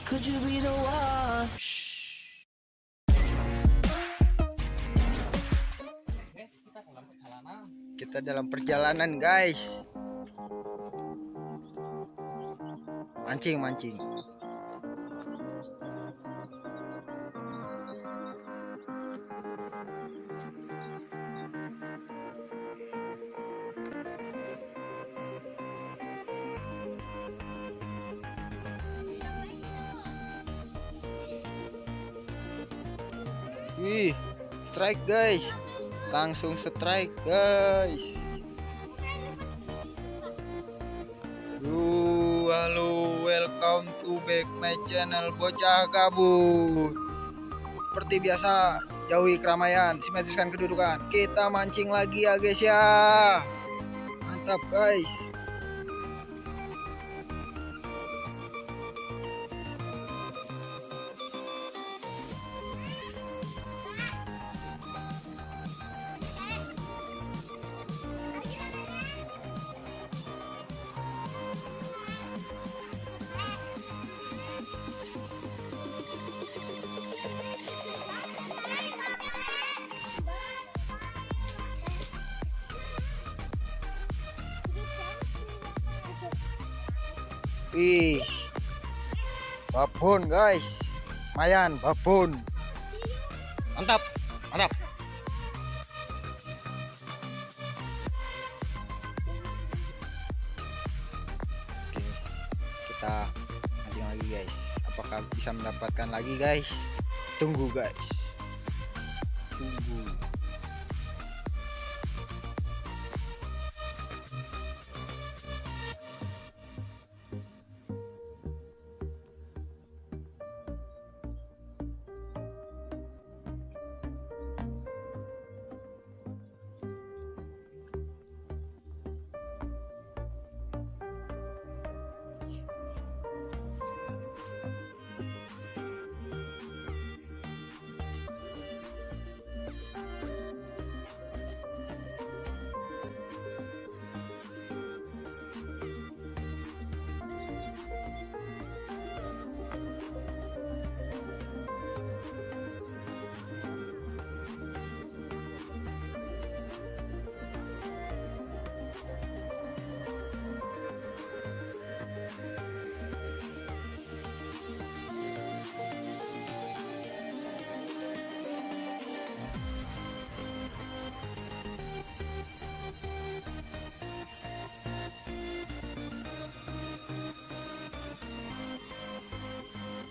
Could you be the one? Kita dalam perjalanan, guys. Mancing. Wih, strike guys. Langsung strike guys. Halo, welcome to back my channel Bocah Kabut. Seperti biasa, jauhi keramaian, simetriskan kedudukan. Kita mancing lagi ya guys ya. Mantap guys. Wih, babon guys, lumayan babon, mantap. Oke, kita mancing lagi guys. Apakah bisa mendapatkan lagi guys? Tunggu guys, tunggu.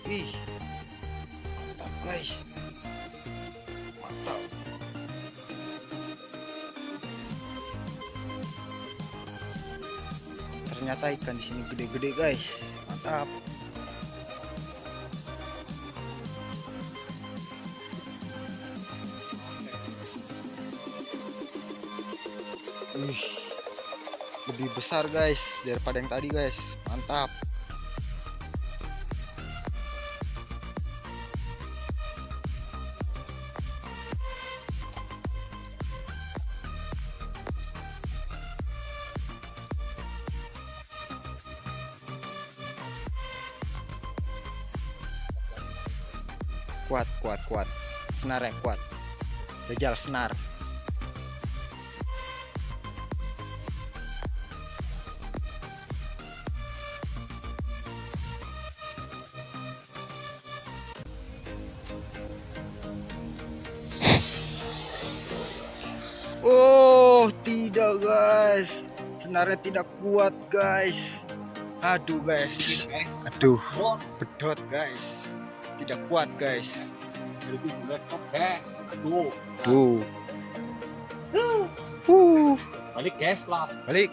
Ih, mantap guys, mantap. Ternyata ikan di sini gede-gede guys, mantap. Lebih besar guys daripada yang tadi guys, mantap. Kuat, senarnya kuat, Dajjal senar. Oh tidak guys, senarnya tidak kuat guys. Aduh guys, aduh bedot guys, tidak kuat guys. Itu juga top guys. Aduh. Tuh. Balik guys lah. Balik.